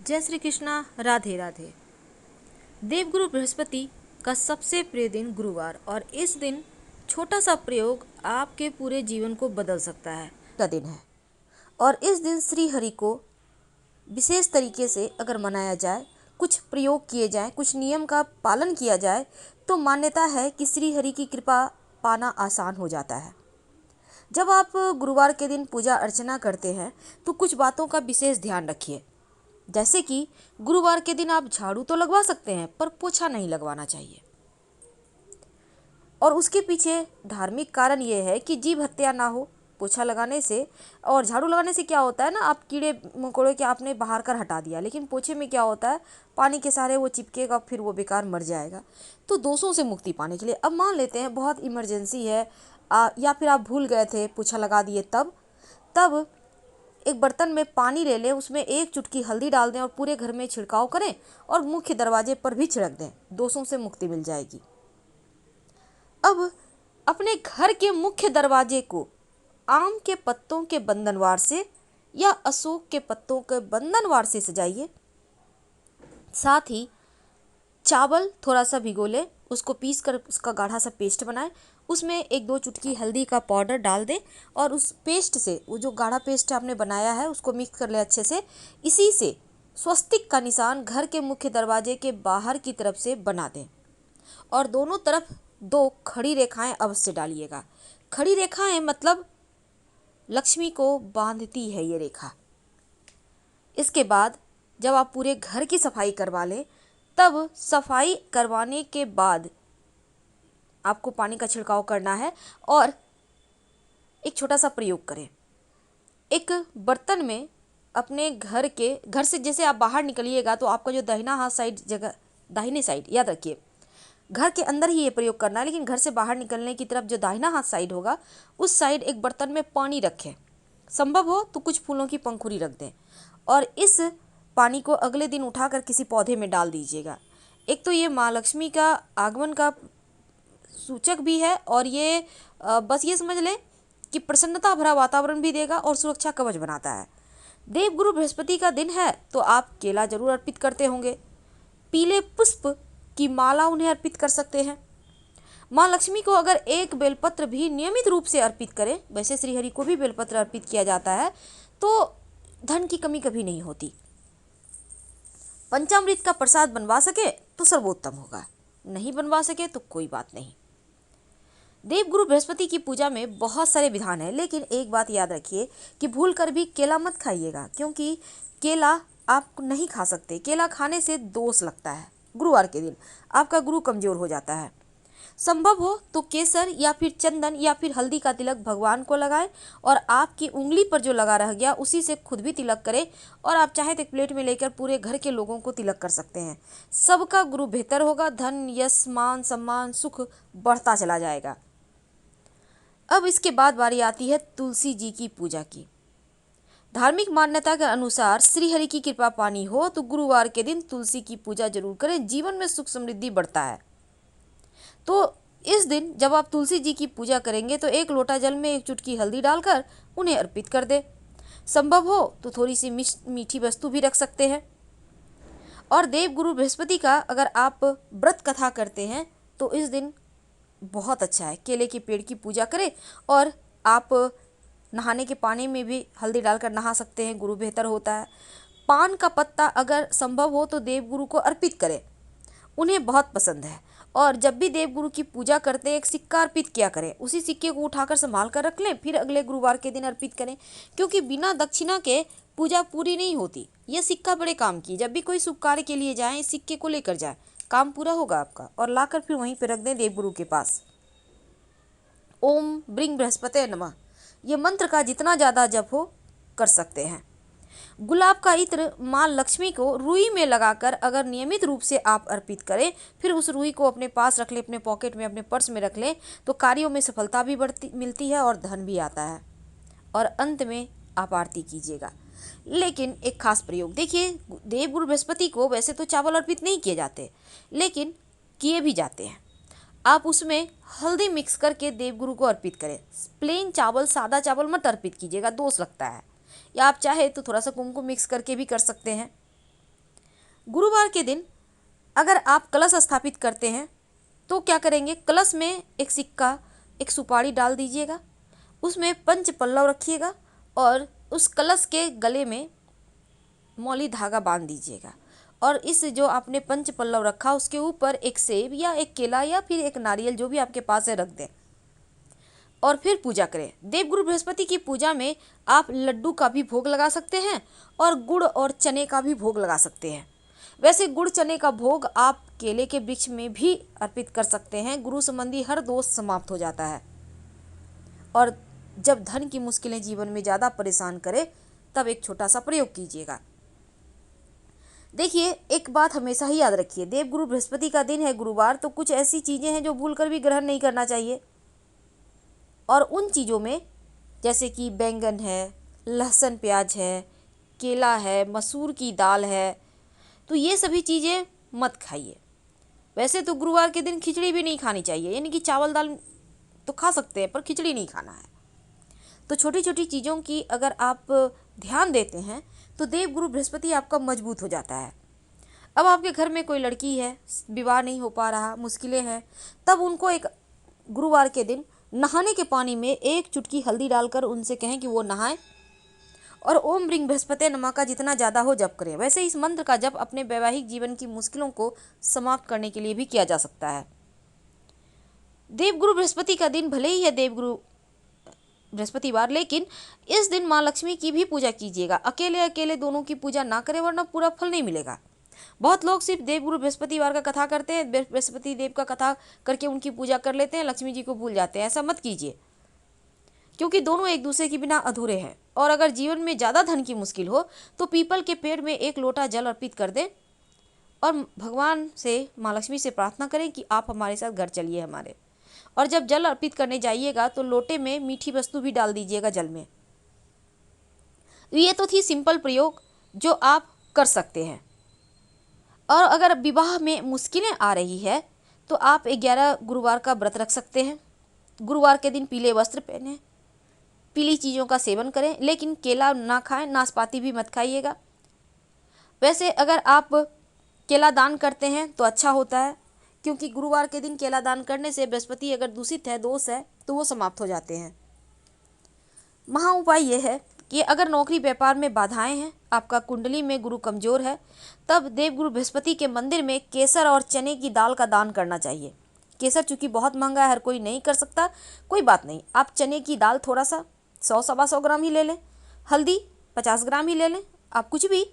जय श्री कृष्णा। राधे राधे। देवगुरु बृहस्पति का सबसे प्रिय दिन गुरुवार, और इस दिन छोटा सा प्रयोग आपके पूरे जीवन को बदल सकता है का दिन है। और इस दिन श्री हरि को विशेष तरीके से अगर मनाया जाए, कुछ प्रयोग किए जाए, कुछ नियम का पालन किया जाए, तो मान्यता है कि श्री हरि की कृपा पाना आसान हो जाता है। जब आप गुरुवार के दिन पूजा अर्चना करते हैं तो कुछ बातों का विशेष ध्यान रखिए। जैसे कि गुरुवार के दिन आप झाड़ू तो लगवा सकते हैं, पर पोछा नहीं लगवाना चाहिए। और उसके पीछे धार्मिक कारण यह है कि जीव हत्या ना हो पोछा लगाने से। और झाड़ू लगाने से क्या होता है ना, आप कीड़े मकोड़े के आपने बाहर कर हटा दिया, लेकिन पोछे में क्या होता है, पानी के सहारे वो चिपकेगा, फिर वो बेकार मर जाएगा। तो दोषों से मुक्ति पाने के लिए अब मान लेते हैं बहुत इमरजेंसी है, या फिर आप भूल गए थे पोछा लगा दिए, तब एक बर्तन में पानी ले लें, उसमें एक चुटकी हल्दी डाल दें और पूरे घर में छिड़काव करें और मुख्य दरवाजे पर भी छिड़क दें। दोषों से मुक्ति मिल जाएगी। अब अपने घर के मुख्य दरवाजे को आम के पत्तों के बंधनवार से या अशोक के पत्तों के बंधनवार से सजाइए। साथ ही चावल थोड़ा सा भिगो लें, उसको पीस कर उसका गाढ़ा सा पेस्ट बनाएं, उसमें एक दो चुटकी हल्दी का पाउडर डाल दें और उस पेस्ट से, वो जो गाढ़ा पेस्ट आपने बनाया है, उसको मिक्स कर लें अच्छे से। इसी से स्वस्तिक का निशान घर के मुख्य दरवाजे के बाहर की तरफ से बना दें और दोनों तरफ दो खड़ी रेखाएं अवश्य डालिएगा। खड़ी रेखाएं मतलब लक्ष्मी को बांधती है ये रेखा। इसके बाद जब आप पूरे घर की सफाई करवा लें, तब सफाई करवाने के बाद आपको पानी का छिड़काव करना है और एक छोटा सा प्रयोग करें। एक बर्तन में अपने घर से जैसे आप बाहर निकलिएगा तो आपका जो दाहिना हाथ साइड जगह, दाहिने साइड याद रखिए, घर के अंदर ही ये प्रयोग करना है, लेकिन घर से बाहर निकलने की तरफ जो दाहिना हाथ साइड होगा, उस साइड एक बर्तन में पानी रखें। संभव हो तो कुछ फूलों की पंखुड़ी रख दें और इस पानी को अगले दिन उठाकर किसी पौधे में डाल दीजिएगा। एक तो ये माँ लक्ष्मी का आगमन का सूचक भी है, और ये बस ये समझ लें कि प्रसन्नता भरा वातावरण भी देगा और सुरक्षा कवच बनाता है। देवगुरु बृहस्पति का दिन है तो आप केला जरूर अर्पित करते होंगे। पीले पुष्प की माला उन्हें अर्पित कर सकते हैं। माँ लक्ष्मी को अगर एक बेलपत्र भी नियमित रूप से अर्पित करें, वैसे श्रीहरि को भी बेलपत्र अर्पित किया जाता है, तो धन की कमी कभी नहीं होती। पंचामृत का प्रसाद बनवा सके तो सर्वोत्तम होगा, नहीं बनवा सके तो कोई बात नहीं। देवगुरु बृहस्पति की पूजा में बहुत सारे विधान हैं, लेकिन एक बात याद रखिए कि भूल कर भी केला मत खाइएगा, क्योंकि केला आप नहीं खा सकते। केला खाने से दोष लगता है। गुरुवार के दिन आपका गुरु कमजोर हो जाता है। संभव हो तो केसर या फिर चंदन या फिर हल्दी का तिलक भगवान को लगाएं और आपकी उंगली पर जो लगा रह गया उसी से खुद भी तिलक करें, और आप चाहे तो एक प्लेट में लेकर पूरे घर के लोगों को तिलक कर सकते हैं। सबका गुरु बेहतर होगा, धन यश मान सम्मान सुख बढ़ता चला जाएगा। अब इसके बाद बारी आती है तुलसी जी की पूजा की। धार्मिक मान्यता के अनुसार श्रीहरि की कृपा पानी हो तो गुरुवार के दिन तुलसी की पूजा जरूर करें, जीवन में सुख समृद्धि बढ़ता है। तो इस दिन जब आप तुलसी जी की पूजा करेंगे तो एक लोटा जल में एक चुटकी हल्दी डालकर उन्हें अर्पित कर दें। संभव हो तो थोड़ी सी मीठी वस्तु भी रख सकते हैं। और देवगुरु बृहस्पति का अगर आप व्रत कथा करते हैं तो इस दिन बहुत अच्छा है। केले के पेड़ की पूजा करें और आप नहाने के पानी में भी हल्दी डालकर नहा सकते हैं, गुरु बेहतर होता है। पान का पत्ता अगर संभव हो तो देवगुरु को अर्पित करें, उन्हें बहुत पसंद है। और जब भी देवगुरु की पूजा करते हैं एक सिक्का अर्पित किया करें, उसी सिक्के को उठाकर संभाल कर रख लें, फिर अगले गुरुवार के दिन अर्पित करें, क्योंकि बिना दक्षिणा के पूजा पूरी नहीं होती। यह सिक्का बड़े काम की, जब भी कोई शुभ कार्य के लिए जाएं इस सिक्के को लेकर जाएं, काम पूरा होगा आपका। और लाकर फिर वहीं पर रख दें देवगुरु के पास। ओम ब्रिंग बृहस्पते नमः, ये मंत्र का जितना ज़्यादा जप हो कर सकते हैं। गुलाब का इत्र माँ लक्ष्मी को रुई में लगाकर अगर नियमित रूप से आप अर्पित करें, फिर उस रुई को अपने पास रख लें, अपने पॉकेट में, अपने पर्स में रख लें, तो कार्यों में सफलता भी मिलती है और धन भी आता है। और अंत में आप आरती कीजिएगा। लेकिन एक खास प्रयोग देखिए, देवगुरु बृहस्पति को वैसे तो चावल अर्पित नहीं किए जाते, लेकिन किए भी जाते हैं। आप उसमें हल्दी मिक्स करके देवगुरु को अर्पित करें। प्लेन चावल, सादा चावल मत अर्पित कीजिएगा, दोष लगता है। या आप चाहे तो थोड़ा सा कुमकुम मिक्स करके भी कर सकते हैं। गुरुवार के दिन अगर आप कलश स्थापित करते हैं तो क्या करेंगे, कलश में एक सिक्का, एक सुपारी डाल दीजिएगा, उसमें पंच पल्लव रखिएगा और उस कलश के गले में मौली धागा बांध दीजिएगा और इस जो आपने पंच पल्लव रखा उसके ऊपर एक सेब या एक केला या फिर एक नारियल जो भी आपके पास है रख दें और फिर पूजा करें। देवगुरु बृहस्पति की पूजा में आप लड्डू का भी भोग लगा सकते हैं और गुड़ और चने का भी भोग लगा सकते हैं। वैसे गुड़ चने का भोग आप केले के वृक्ष में भी अर्पित कर सकते हैं। गुरु संबंधी हर दोष समाप्त हो जाता है और जब धन की मुश्किलें जीवन में ज़्यादा परेशान करे तब एक छोटा सा प्रयोग कीजिएगा। देखिए, एक बात हमेशा ही याद रखिए, देवगुरु बृहस्पति का दिन है गुरुवार, तो कुछ ऐसी चीज़ें हैं जो भूल कर भी ग्रहण नहीं करना चाहिए और उन चीज़ों में जैसे कि बैंगन है, लहसुन प्याज है, केला है, मसूर की दाल है, तो ये सभी चीज़ें मत खाइए। वैसे तो गुरुवार के दिन खिचड़ी भी नहीं खानी चाहिए, यानी कि चावल दाल तो खा सकते हैं पर खिचड़ी नहीं खाना है। तो छोटी छोटी चीज़ों की अगर आप ध्यान देते हैं तो देवगुरु बृहस्पति आपका मजबूत हो जाता है। अब आपके घर में कोई लड़की है, विवाह नहीं हो पा रहा, मुश्किलें हैं, तब उनको एक गुरुवार के दिन नहाने के पानी में एक चुटकी हल्दी डालकर उनसे कहें कि वो नहाएं और ओम ह्रीं बृहस्पते नमः का जितना ज़्यादा हो जप करें। वैसे इस मंत्र का जप अपने वैवाहिक जीवन की मुश्किलों को समाप्त करने के लिए भी किया जा सकता है। देवगुरु बृहस्पति का दिन भले ही है देवगुरु बृहस्पतिवार, लेकिन इस दिन माँ लक्ष्मी की भी पूजा कीजिएगा। अकेले अकेले दोनों की पूजा ना करें वरना पूरा फल नहीं मिलेगा। बहुत लोग सिर्फ देवगुरु बृहस्पतिवार का कथा करते हैं, बृहस्पति देव का कथा करके उनकी पूजा कर लेते हैं, लक्ष्मी जी को भूल जाते हैं। ऐसा मत कीजिए क्योंकि दोनों एक दूसरे के बिना अधूरे हैं। और अगर जीवन में ज़्यादा धन की मुश्किल हो तो पीपल के पेड़ में एक लोटा जल अर्पित कर दें और भगवान से, माँ लक्ष्मी से प्रार्थना करें कि आप हमारे साथ घर चलिए हमारे। और जब जल अर्पित करने जाइएगा तो लोटे में मीठी वस्तु भी डाल दीजिएगा जल में। ये तो थी सिंपल प्रयोग जो आप कर सकते हैं। और अगर विवाह में मुश्किलें आ रही है तो आप 11 गुरुवार का व्रत रख सकते हैं। गुरुवार के दिन पीले वस्त्र पहनें, पीली चीज़ों का सेवन करें, लेकिन केला ना खाएं, नाशपाती भी मत खाइएगा। वैसे अगर आप केला दान करते हैं तो अच्छा होता है, क्योंकि गुरुवार के दिन केला दान करने से बृहस्पति अगर दूषित है, दोष है, तो वो समाप्त हो जाते हैं। महा उपाय ये है कि अगर नौकरी व्यापार में बाधाएं हैं, आपका कुंडली में गुरु कमजोर है, तब देवगुरु बृहस्पति के मंदिर में केसर और चने की दाल का दान करना चाहिए। केसर चूँकि बहुत महंगा है, हर कोई नहीं कर सकता, कोई बात नहीं, आप चने की दाल थोड़ा सा 100-125 ग्राम ही ले लें, हल्दी 50 ग्राम ही ले लें, आप कुछ भी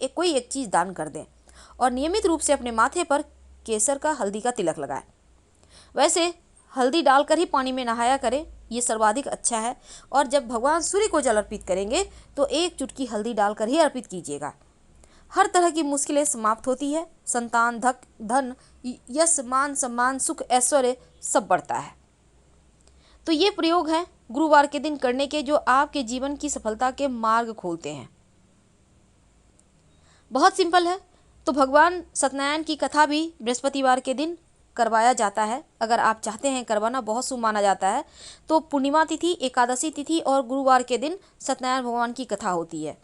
कोई एक चीज़ दान कर दें और नियमित रूप से अपने माथे पर केसर का, हल्दी का तिलक लगाएं। वैसे हल्दी डालकर ही पानी में नहाया करें, ये सर्वाधिक अच्छा है। और जब भगवान सूर्य को जल अर्पित करेंगे तो एक चुटकी हल्दी डालकर ही अर्पित कीजिएगा। हर तरह की मुश्किलें समाप्त होती है, संतान, धन, यश, मान, सम्मान, सुख, ऐश्वर्य सब बढ़ता है। तो ये प्रयोग हैं गुरुवार के दिन करने के, जो आपके जीवन की सफलता के मार्ग खोलते हैं। बहुत सिंपल है। तो भगवान सत्यनारायण की कथा भी बृहस्पतिवार के दिन करवाया जाता है। अगर आप चाहते हैं करवाना, बहुत शुभ माना जाता है। तो पूर्णिमा तिथि, एकादशी तिथि और गुरुवार के दिन सत्यनारायण भगवान की कथा होती है।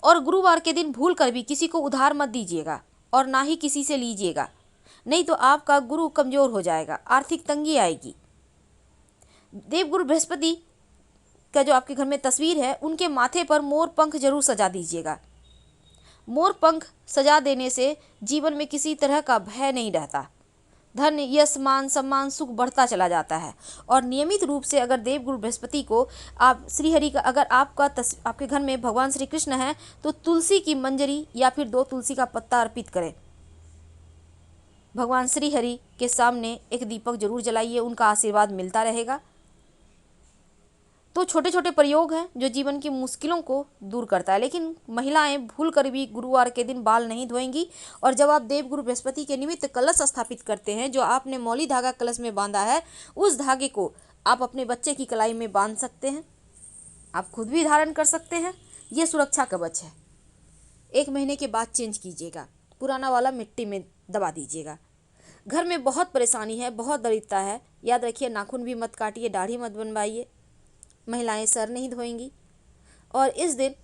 और गुरुवार के दिन भूल कर भी किसी को उधार मत दीजिएगा और ना ही किसी से लीजिएगा, नहीं तो आपका गुरु कमजोर हो जाएगा, आर्थिक तंगी आएगी। देवगुरु बृहस्पति का जो आपके घर में तस्वीर है, उनके माथे पर मोर पंख जरूर सजा दीजिएगा। मोर पंख सजा देने से जीवन में किसी तरह का भय नहीं रहता, धन, यश, मान, सम्मान, सुख बढ़ता चला जाता है। और नियमित रूप से अगर देवगुरु बृहस्पति को आप श्रीहरि का, अगर आपके घर में भगवान श्री कृष्ण हैं तो तुलसी की मंजरी या फिर 2 तुलसी का पत्ता अर्पित करें। भगवान श्रीहरि के सामने एक दीपक जरूर जलाइए, उनका आशीर्वाद मिलता रहेगा। तो छोटे छोटे प्रयोग हैं जो जीवन की मुश्किलों को दूर करता है। लेकिन महिलाएं भूल कर भी गुरुवार के दिन बाल नहीं धोएंगी। और जब आप देवगुरु बृहस्पति के निमित्त कलश स्थापित करते हैं, जो आपने मौली धागा कलश में बांधा है, उस धागे को आप अपने बच्चे की कलाई में बांध सकते हैं, आप खुद भी धारण कर सकते हैं। ये सुरक्षा कवच है। 1 महीने के बाद चेंज कीजिएगा, पुराना वाला मिट्टी में दबा दीजिएगा। घर में बहुत परेशानी है, बहुत दरिद्रता है, याद रखिए नाखून भी मत काटिए, दाढ़ी मत बनवाइए, महिलाएं सर नहीं धोएंगी। और इस दिन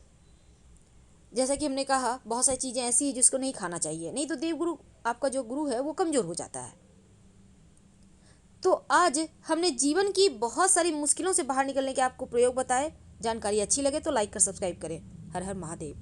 जैसा कि हमने कहा, बहुत सारी चीज़ें ऐसी हैं जिसको नहीं खाना चाहिए, नहीं तो देवगुरु आपका जो गुरु है वो कमज़ोर हो जाता है। तो आज हमने जीवन की बहुत सारी मुश्किलों से बाहर निकलने के आपको प्रयोग बताए। जानकारी अच्छी लगे तो लाइक कर सब्सक्राइब करें। हर हर महादेव।